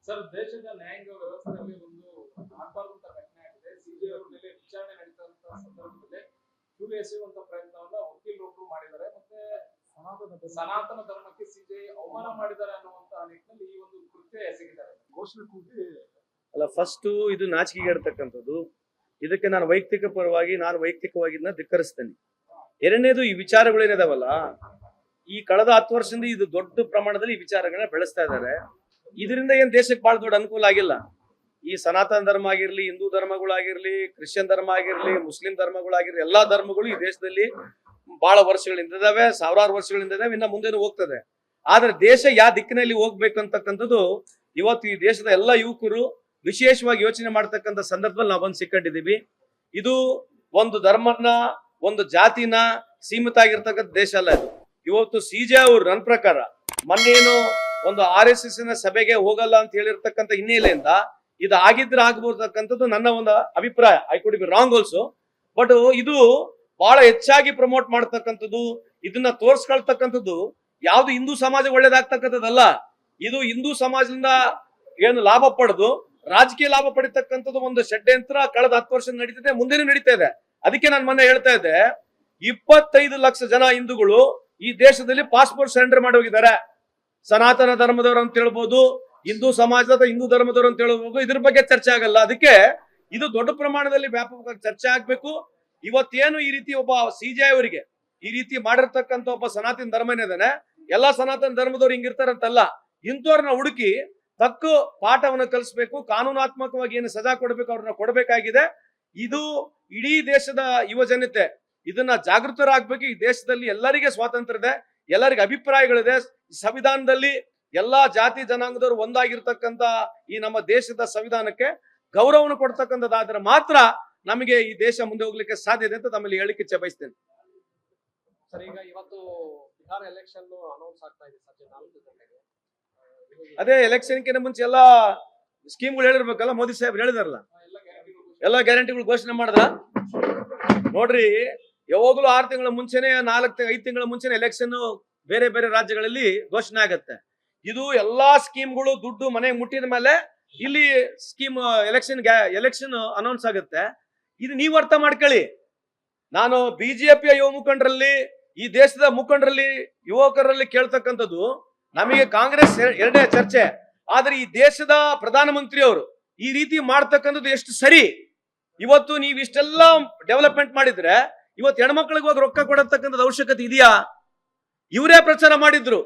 Sir, ದೇಶದ ನ್ಯಾಯಾಂಗ ವ್ಯವಸ್ಥೆಯಲ್ಲಿ ಒಂದು ಆಗಬಾರ್ದಂತ ಘಟನೆ ಆಗಿದೆ. ಸಿಬಿಐ ಅವರ ಮೇಲೆ ವಿಚಾರಣೆ ನಡೀತಂತ ಸಂದರ್ಭದಲ್ಲಿ ಸುಳ್ಳು ಪ್ರಯತ್ನವನ್ನ ವಕೀಲರೊಬ್ಬರು ಮಾಡಿದ್ದಾರೆ. ಮತ್ತೆ ಸನಾತನ ಧರ್ಮಕ್ಕೆ ಸಿಬಿಐ ಅವಮಾನ ಮಾಡಿದ್ದಾರೆ ಅನ್ನುವಂತ ನಿಟ್ಟಿನಲ್ಲಿ ಈ ಒಂದು ಕೃತ್ಯ ಎಸಗಿದ್ದಾರೆ. ಘೋಷಣೆ ಕೂಗಿ ಅಲ್ಲ, ಫಸ್ಟ್ ಇದು ನಾಚಿಕೆಗೇಡ್ತಕ್ಕಂಥದ್ದು. ಇದಕ್ಕೆ ನಾನು ವೈಯಕ್ತಿಕವಾಗಿ ಧಿಕ್ಕರಿಸ್ತೇನೆ. ಎರಡನೇದು, ಈ ವಿಚಾರಗಳೇನಿದಾವಲ್ಲ, ಈ ಕಳೆದ 10 ವರ್ಷದಿಂದ ಇದು ದೊಡ್ಡ ಪ್ರಮಾಣದಲ್ಲಿ ಈ ವಿಚಾರಗಳನ್ನ ಬೆಳೆಸ್ತಾ ಇದ್ದಾರೆ. ಇದರಿಂದ ಏನ್ ದೇಶಕ್ಕೆ ಬಹಳ ದೊಡ್ಡ ಅನುಕೂಲ ಆಗಿಲ್ಲ. ಈ ಸನಾತನ ಧರ್ಮ ಆಗಿರ್ಲಿ, ಹಿಂದೂ ಧರ್ಮಗಳಾಗಿರ್ಲಿ, ಕ್ರಿಶ್ಚಿಯನ್ ಧರ್ಮ ಆಗಿರ್ಲಿ, ಮುಸ್ಲಿಂ ಧರ್ಮಗಳಾಗಿರ್ಲಿ, ಎಲ್ಲಾ ಧರ್ಮಗಳು ಈ ದೇಶದಲ್ಲಿ ಬಹಳ ವರ್ಷಗಳಿಂದ ಇದಾವೆ, ಸಾವಿರಾರು ವರ್ಷಗಳಿಂದ ಇದಾವೆ, ಇನ್ನ ಮುಂದೆನೂ ಹೋಗ್ತದೆ. ಆದ್ರೆ ದೇಶ ಯಾವ ದಿಕ್ಕಿನಲ್ಲಿ ಹೋಗ್ಬೇಕಂತಕ್ಕಂಥದ್ದು ಇವತ್ತು ಈ ದೇಶದ ಎಲ್ಲ ಯುವಕರು ವಿಶೇಷವಾಗಿ ಯೋಚನೆ ಮಾಡ್ತಕ್ಕಂಥ ಸಂದರ್ಭದಲ್ಲಿ ನಾವು ಬಂದು ಸಿಕ್ಕೊಂಡಿದ್ದೀವಿ. ಇದು ಒಂದು ಧರ್ಮನ, ಒಂದು ಜಾತಿನ ಸೀಮಿತ ಆಗಿರ್ತಕ್ಕಂಥ ದೇಶ ಅಲ್ಲ ಇದು. ಇವತ್ತು ಸಿಜೆ ಅವರು ನನ್ನ ಪ್ರಕಾರ ಮೊನ್ನೇನು ಒಂದು RSS ನ ಸಭೆಗೆ ಹೋಗಲ್ಲ ಅಂತ ಹೇಳಿರ್ತಕ್ಕಂಥ ಹಿನ್ನೆಲೆಯಿಂದ ಇದು ಆಗಿದ್ರೆ ಆಗ್ಬೋದಕ್ಕಂಥದ್ದು ನನ್ನ ಒಂದು ಅಭಿಪ್ರಾಯ. I could be wrong also, but ಇದು ಬಹಳ ಹೆಚ್ಚಾಗಿ ಪ್ರಮೋಟ್ ಮಾಡ್ತಕ್ಕಂಥದ್ದು, ಇದನ್ನ ತೋರ್ಸ್ಕೊಳ್ತಕ್ಕಂಥದ್ದು ಯಾವ್ದು ಹಿಂದೂ ಸಮಾಜ ಒಳ್ಳೇದಾಗ್ತಕ್ಕಂಥದ್ದಲ್ಲ. ಇದು ಹಿಂದೂ ಸಮಾಜದಿಂದ ಏನು ಲಾಭ ಪಡೆದು ರಾಜಕೀಯ ಲಾಭ ಪಡಿತಕ್ಕಂಥದ್ದು ಒಂದು ಷಡ್ಯಂತ್ರ ಕಳೆದ 10 ವರ್ಷ ನಡೀತಿದೆ, ಮುಂದೆನೂ ನಡೀತಾ ಇದೆ. ಅದಕ್ಕೆ ನಾನು ಮೊನ್ನೆ ಹೇಳ್ತಾ ಇದ್ದೆ, 25 ಲಕ್ಷ ಜನ ಹಿಂದೂಗಳು ಈ ದೇಶದಲ್ಲಿ ಪಾಸ್ಪೋರ್ಟ್ ಸರೆಂಡರ್ ಮಾಡಿ ಹೋಗಿದ್ದಾರೆ. ಸನಾತನ ಧರ್ಮದವರು ಅಂತ ಹೇಳ್ಬೋದು, ಹಿಂದೂ ಸಮಾಜದ ಹಿಂದೂ ಧರ್ಮದವರು ಅಂತ ಹೇಳ್ಬೋದು. ಇದ್ರ ಬಗ್ಗೆ ಚರ್ಚೆ ಆಗಲ್ಲ. ಅದಕ್ಕೆ ಇದು ದೊಡ್ಡ ಪ್ರಮಾಣದಲ್ಲಿ ವ್ಯಾಪಕವಾಗಿ ಚರ್ಚೆ ಆಗ್ಬೇಕು. ಇವತ್ತೇನು ಈ ರೀತಿ ಒಬ್ಬ ಸಿಜೆ ಅವರಿಗೆ ಈ ರೀತಿ ಮಾಡಿರ್ತಕ್ಕಂಥ ಒಬ್ಬ ಸನಾತನ ಧರ್ಮನೇ ಇದಾನೆ, ಎಲ್ಲಾ ಸನಾತನ ಧರ್ಮದವ್ರು ಹಿಂಗಿರ್ತಾರಂತಲ್ಲ, ಇಂಥವ್ರನ್ನ ಹುಡುಕಿ ತಕ್ಕ ಪಾಠವನ್ನು ಕಲಿಸ್ಬೇಕು. ಕಾನೂನಾತ್ಮಕವಾಗಿ ಏನು ಸಜಾ ಕೊಡ್ಬೇಕು ಅವ್ರನ್ನ ಕೊಡಬೇಕಾಗಿದೆ. ಇದು ಇಡೀ ದೇಶದ ಯುವ ಜನತೆ ಇದನ್ನ ಜಾಗೃತರಾಗಬೇಕು. ಈ ದೇಶದಲ್ಲಿ ಎಲ್ಲರಿಗೆ ಸ್ವಾತಂತ್ರ್ಯ ಇದೆ, ಎಲ್ಲರಿಗೆ ಅಭಿಪ್ರಾಯಗಳಿದೆ. ಸಂವಿಧಾನದಲ್ಲಿ ಎಲ್ಲಾ ಜಾತಿ ಜನಾಂಗದವರು ಒಂದಾಗಿರ್ತಕ್ಕಂಥ ಈ ನಮ್ಮ ದೇಶದ ಸಂವಿಧಾನಕ್ಕೆ ಗೌರವವನ್ನು ಕೊಡ್ತಕ್ಕಂಥದ್ದಾದ್ರೆ ಮಾತ್ರ ನಮಗೆ ಈ ದೇಶ ಮುಂದೆ ಹೋಗ್ಲಿಕ್ಕೆ ಸಾಧ್ಯತೆ ಅಂತ ತಮ್ಮಲ್ಲಿ ಹೇಳಿಕ್ಕೆ ಇಚ್ಛೆ ಬಯಸ್ತೇನೆ. ಸರ್, ಈಗ ಇವತ್ತು ಬಿಹಾರ ಎಲೆಕ್ಷನ್ ಅನೌನ್ಸ್ ಆಗ್ತಾ ಇದೆ ಸಂಜೆ 4 ಗಂಟೆಗೆ. ಅದೇ ಎಲೆಕ್ಷನ್ಕಿಂತ ಮುಂಚೆ ಎಲ್ಲಾ ಸ್ಕೀಮ್ಗಳು ಹೇಳಿರ್ಬೇಕಲ್ಲ, ಮೋದಿ ಸಾಹೇಬ್ರು ಹೇಳಿದಾರಲ್ಲ, ಎಲ್ಲಾ ಗ್ಯಾರಂಟಿಗಳು ಘೋಷಣೆ ಮಾಡಿದ್ರ. ನೋಡ್ರಿ, ಯಾವಾಗ್ಲೂ 6 ತಿಂಗಳ ಮುಂಚೆನೆ, 4-5 ತಿಂಗಳ ಮುಂಚೆನೆ ಎಲೆಕ್ಷನ್ ಬೇರೆ ಬೇರೆ ರಾಜ್ಯಗಳಲ್ಲಿ ಘೋಷಣೆ ಆಗತ್ತೆ. ಇದು ಎಲ್ಲಾ ಸ್ಕೀಮ್ಗಳು ದುಡ್ಡು ಮನೆಗೆ ಮುಟ್ಟಿದ ಮೇಲೆ ಇಲ್ಲಿ ಸ್ಕೀಮ್ ಎಲೆಕ್ಷನ್ ಅನೌನ್ಸ್ ಆಗುತ್ತೆ. ಇದು ನೀವು ಅರ್ಥ ಮಾಡ್ಕೊಳ್ಳಿ. ನಾನು ಬಿಜೆಪಿಯ ಯುವ ಮುಖಂಡರಲ್ಲಿ, ಈ ದೇಶದ ಮುಖಂಡರಲ್ಲಿ, ಯುವಕರಲ್ಲಿ ಕೇಳ್ತಕ್ಕಂಥದ್ದು, ನಮಗೆ ಕಾಂಗ್ರೆಸ್ ಎರಡನೇ ಚರ್ಚೆ, ಆದ್ರೆ ಈ ದೇಶದ ಪ್ರಧಾನಮಂತ್ರಿ ಅವರು ಈ ರೀತಿ ಮಾಡ್ತಕ್ಕಂಥದ್ದು ಎಷ್ಟು ಸರಿ? ಇವತ್ತು ನೀವು ಇಷ್ಟೆಲ್ಲ ಡೆವಲಪ್ಮೆಂಟ್ ಮಾಡಿದ್ರೆ ಇವತ್ತು ಹೆಣ್ಮಕ್ಳಿಗೆ ಹೋಗಿ ರೊಕ್ಕ ಕೊಡತಕ್ಕಂಥದ್ದು ಅವಶ್ಯಕತೆ ಇದೆಯಾ? ಇವರೇ ಪ್ರಚಾರ ಮಾಡಿದ್ರು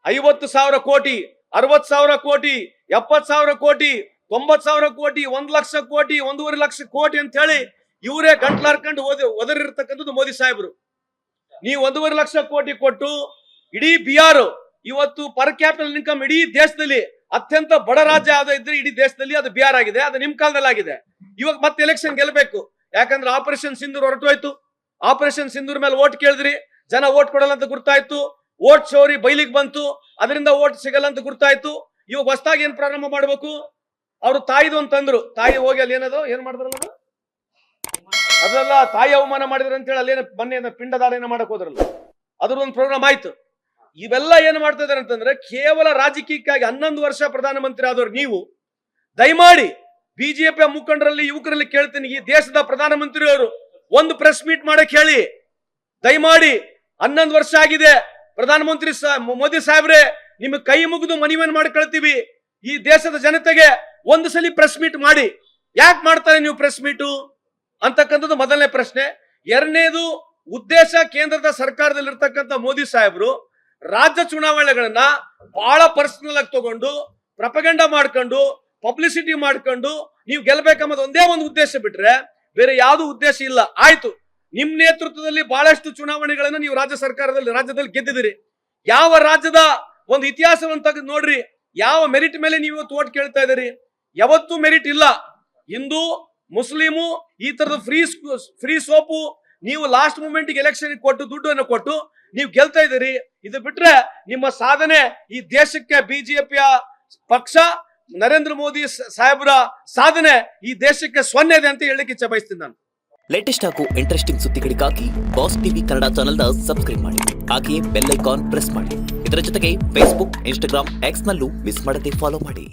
50,000 ಕೋಟಿ, 60,000 ಕೋಟಿ, 70,000 ಕೋಟಿ, 90,000 ಕೋಟಿ, 1 ಲಕ್ಷ ಕೋಟಿ, 1.5 ಲಕ್ಷ ಕೋಟಿ ಅಂತ ಹೇಳಿ ಇವರೇ ಗಂಟ್ಲಾರ್ಕೊಂಡು ಒದರಿರ್ತಕ್ಕಂಥದ್ದು ಮೋದಿ ಸಾಹೇಬರು. ನೀವು 1.5 ಲಕ್ಷ ಕೋಟಿ ಕೊಟ್ಟು ಇಡೀ ಬಿಹಾರ್ ಇವತ್ತು ಪರ್ ಕ್ಯಾಪಿಟಲ್ ಇನ್ಕಮ್ ಇಡೀ ದೇಶದಲ್ಲಿ ಅತ್ಯಂತ ಬಡ ರಾಜ್ಯ ಯಾವ್ದು ಇದ್ರೆ ಇಡೀ ದೇಶದಲ್ಲಿ ಅದು ಬಿಹಾರ್ ಆಗಿದೆ. ಅದು ನಿಮ್ ಕಾಲದಲ್ಲಿ ಆಗಿದೆ. ಇವಾಗ ಮತ್ತೆ ಎಲೆಕ್ಷನ್ ಗೆಲ್ಲಬೇಕು. ಯಾಕಂದ್ರೆ ಆಪರೇಷನ್ ಸಿಂಧೂರ್ ಹೊರಟೋಯ್ತು. ಆಪರೇಷನ್ ಸಿಂಧೂರ್ ಮೇಲೆ ಓಟ್ ಕೇಳಿದ್ರಿ, ಜನ ಓಟ್ ಕೊಡಲ್ಲ ಅಂತ ಗುರ್ತಾಯ್ತು. ಓಟ್ ಚೋರಿ ಬೈಲಿಗೆ ಬಂತು, ಅದರಿಂದ ಓಟ್ ಸಿಗಲ್ಲ ಅಂತ ಗುರ್ತಾಯ್ತು. ಇವಾಗ ಹೊಸದಾಗಿ ಏನ್ ಪ್ರಾರಂಭ ಮಾಡ್ಬೇಕು? ಅವ್ರು ತಾಯಿದು ಅಂತಂದ್ರು, ತಾಯಿ ಹೋಗಿ ಅಲ್ಲಿ ಏನ್ ಮಾಡಿದ್ರಲ್ಲ, ಅದೆಲ್ಲ ತಾಯಿ ಅವಮಾನ ಮಾಡಿದ್ರ ಅಂತ ಹೇಳಿ ಅಲ್ಲೇನ ಮೊನ್ನೆ ಪಿಂಡದಾನ ಮಾಡಕ್ ಹೋದ್ರಲ್ಲ, ಅದ್ರದೊಂದು ಪ್ರೋಗ್ರಾಮ್ ಆಯ್ತು. ಇವೆಲ್ಲ ಏನ್ ಮಾಡ್ತಾ ಇದಾರೆ ಅಂತಂದ್ರೆ ಕೇವಲ ರಾಜಕೀಯಕ್ಕಾಗಿ 11 ವರ್ಷ ಪ್ರಧಾನಮಂತ್ರಿ ಆದವ್ರು ನೀವು. ದಯಮಾಡಿ ಬಿಜೆಪಿ ಮುಖಂಡರಲ್ಲಿ, ಯುವಕರಲ್ಲಿ ಕೇಳ್ತೀನಿ, ಈ ದೇಶದ ಪ್ರಧಾನಮಂತ್ರಿ ಅವರು ಒಂದು ಪ್ರೆಸ್ ಮೀಟ್ ಮಾಡಕ್ ಹೇಳಿ. ದಯಮಾಡಿ 11 ವರ್ಷ ಆಗಿದೆ ಪ್ರಧಾನಮಂತ್ರಿ ಮೋದಿ ಸಾಹೇಬ್ರೆ, ನಿಮಗೆ ಕೈ ಮುಗಿದು ಮನವಿಯನ್ನು ಮಾಡ್ಕೊಳ್ತೀವಿ, ಈ ದೇಶದ ಜನತೆಗೆ ಒಂದು ಸಲ ಪ್ರೆಸ್ ಮೀಟ್ ಮಾಡಿ. ಯಾಕೆ ಮಾಡ್ತಾರೆ ನೀವು ಪ್ರೆಸ್ ಮೀಟು ಅಂತಕ್ಕಂಥದ್ದು ಮೊದಲನೇ ಪ್ರಶ್ನೆ. ಎರಡನೇದು ಉದ್ದೇಶ, ಕೇಂದ್ರದ ಸರ್ಕಾರದಲ್ಲಿ ಇರ್ತಕ್ಕಂಥ ಮೋದಿ ಸಾಹೇಬ್ರು ರಾಜ್ಯ ಚುನಾವಣೆಗಳನ್ನ ಬಹಳ ಪರ್ಸನಲ್ ಆಗಿ ತಗೊಂಡು ಪ್ರಪಗಂಡ ಮಾಡ್ಕೊಂಡು ಪಬ್ಲಿಸಿಟಿ ಮಾಡ್ಕೊಂಡು ನೀವು ಗೆಲ್ಬೇಕನ್ನೋದು ಒಂದೇ ಒಂದು ಉದ್ದೇಶ ಬಿಟ್ರೆ ಬೇರೆ ಯಾವ್ದು ಉದ್ದೇಶ ಇಲ್ಲ. ಆಯ್ತು, ನಿಮ್ ನೇತೃತ್ವದಲ್ಲಿ ಬಹಳಷ್ಟು ಚುನಾವಣೆಗಳನ್ನ ನೀವು ರಾಜ್ಯದಲ್ಲಿ ಗೆದ್ದಿದ್ದೀರಿ. ಯಾವ ರಾಜ್ಯದ ಒಂದು ಇತಿಹಾಸವನ್ನು ತೆಗೆದು ನೋಡ್ರಿ, ಯಾವ ಮೆರಿಟ್ ಮೇಲೆ ನೀವು ಇವತ್ತು ಓಟ್ ಕೇಳ್ತಾ ಇದ್ದೀರಿ? ಯಾವತ್ತೂ ಮೆರಿಟ್ ಇಲ್ಲ. ಹಿಂದೂ ಮುಸ್ಲಿಮು ಈ ತರದ ಫ್ರೀ ಸೋಪು ನೀವು ಲಾಸ್ಟ್ ಮೂಮೆಂಟ್ ಎಲೆಕ್ಷನ್ ಕೊಟ್ಟು ದುಡ್ಡನ್ನು ಕೊಟ್ಟು ನೀವು ಗೆಲ್ತಾ ಇದ್ದೀರಿ. ಇದು ಬಿಟ್ರೆ ನಿಮ್ಮ ಸಾಧನೆ ಈ ದೇಶಕ್ಕೆ ಬಿಜೆಪಿಯ ಪಕ್ಷ ನರೇಂದ್ರ ಮೋದಿ ಸಾಹೇಬರ ಸಾಧನೆ ಈ ದೇಶಕ್ಕೆ 0 ಇದೆ ಅಂತ ಹೇಳಲಿಕ್ಕೆ ಇಚ್ಛೆ ಬಯಸ್ತೀನಿ ನಾನು. ಲೇಟೆಸ್ಟ್ ಹಾಗೂ ಇಂಟ್ರೆಸ್ಟಿಂಗ್ ಸುದ್ದಿಗಳಿಗಾಗಿ ಬಾಸ್ ಟಿವಿ ಕನ್ನಡ ಚಾನೆಲ್ನ ಸಬ್ಸ್ಕ್ರೈಬ್ ಮಾಡಿ, ಹಾಗೆಯೇ ಬೆಲ್ ಐಕಾನ್ ಪ್ರೆಸ್ ಮಾಡಿ. ಇದರ ಜೊತೆಗೆ ಫೇಸ್ಬುಕ್, ಇನ್ಸ್ಟಾಗ್ರಾಮ್, ಎಕ್ಸ್ ನಲ್ಲೂ ಮಿಸ್ ಮಾಡದೆ ಫಾಲೋ ಮಾಡಿ.